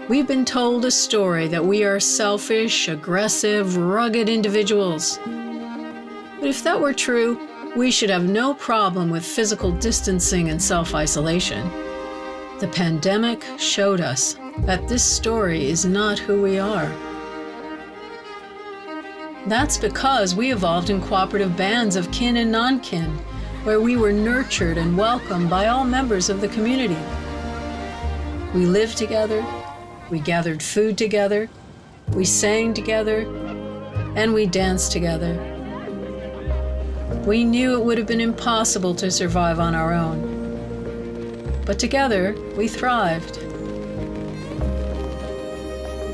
We've been told a story that we are selfish, aggressive, rugged individuals. But if that were true, we should have no problem with physical distancing and self-isolation. The pandemic showed us that this story is not who we are. That's because we evolved in cooperative bands of kin and non-kin, where we were nurtured and welcomed by all members of the community. We lived together, we gathered food together, we sang together, and we danced together. We knew it would have been impossible to survive on our own. But together, we thrived.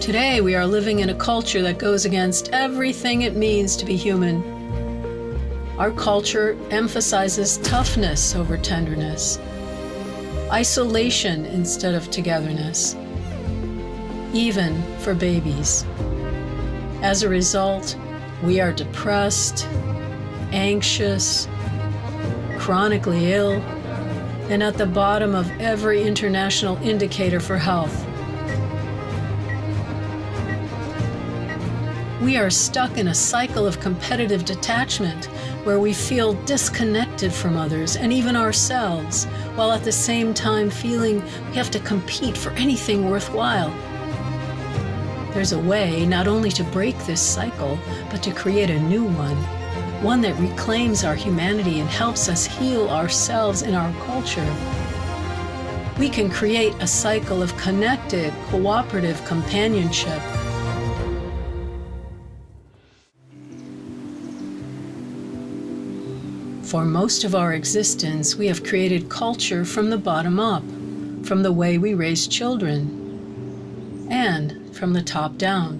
Today, we are living in a culture that goes against everything it means to be human. Our culture emphasizes toughness over tenderness, isolation instead of togetherness, even for babies. As a result, we are depressed, anxious, chronically ill, and at the bottom of every international indicator for health. We are stuck in a cycle of competitive detachment where we feel disconnected from others and even ourselves, while at the same time feeling we have to compete for anything worthwhile. There's a way not only to break this cycle, but to create a new one that reclaims our humanity and helps us heal ourselves in our culture. We can create a cycle of connected, cooperative companionship. For most of our existence, we have created culture from the bottom up, from the way we raise children, and from the top down,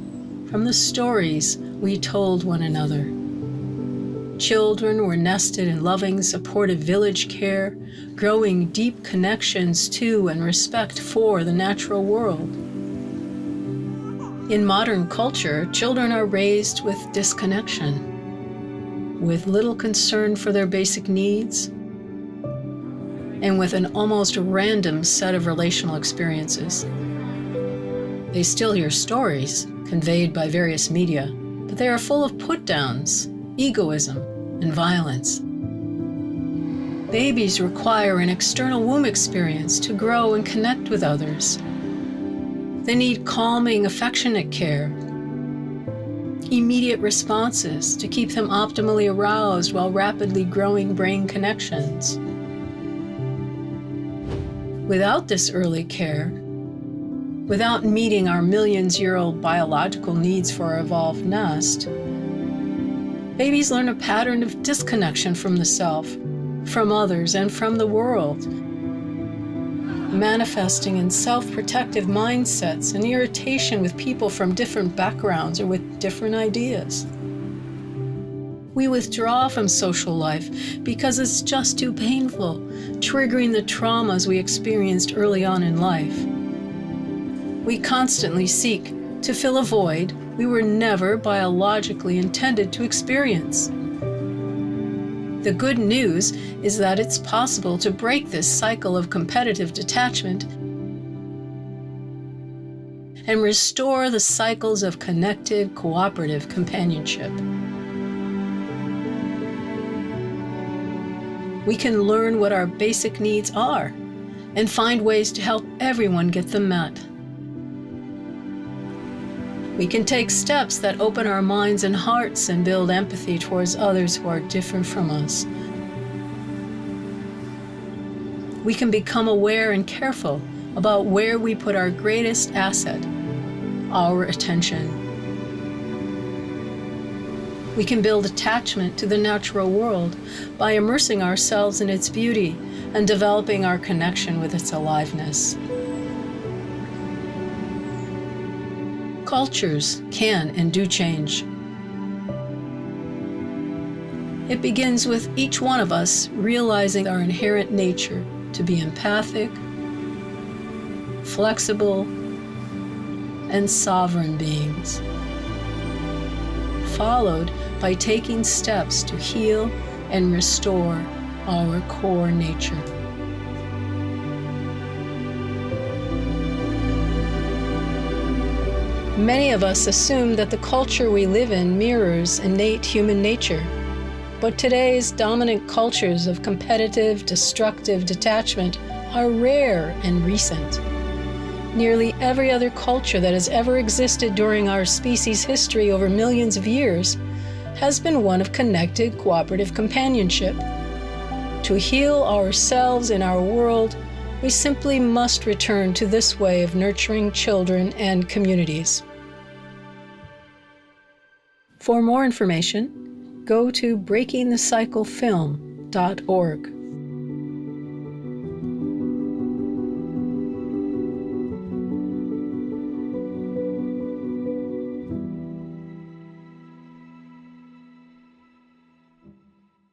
from the stories we told one another. Children were nested in loving, supportive village care, growing deep connections to and respect for the natural world. In modern culture, children are raised with disconnection, with little concern for their basic needs, and with an almost random set of relational experiences. They still hear stories conveyed by various media, but they are full of put-downs, egoism, and violence. Babies require an external womb experience to grow and connect with others. They need calming, affectionate care, immediate responses to keep them optimally aroused while rapidly growing brain connections. Without this early care, without meeting our millions-year-old biological needs for our evolved nest, babies learn a pattern of disconnection from the self, from others, and from the world, manifesting in self-protective mindsets and irritation with people from different backgrounds or with different ideas. We withdraw from social life because it's just too painful, triggering the traumas we experienced early on in life. We constantly seek to fill a void we were never biologically intended to experience. The good news is that it's possible to break this cycle of competitive detachment and restore the cycles of connected, cooperative companionship. We can learn what our basic needs are and find ways to help everyone get them met. We can take steps that open our minds and hearts and build empathy towards others who are different from us. We can become aware and careful about where we put our greatest asset, our attention. We can build attachment to the natural world by immersing ourselves in its beauty and developing our connection with its aliveness. Cultures can and do change. It begins with each one of us realizing our inherent nature to be empathic, flexible, and sovereign beings, followed by taking steps to heal and restore our core nature. Many of us assume that the culture we live in mirrors innate human nature. But today's dominant cultures of competitive, destructive detachment are rare and recent. Nearly every other culture that has ever existed during our species' history over millions of years has been one of connected, cooperative companionship. To heal ourselves and our world, we simply must return to this way of nurturing children and communities. For more information, go to breakingthecyclefilm.org.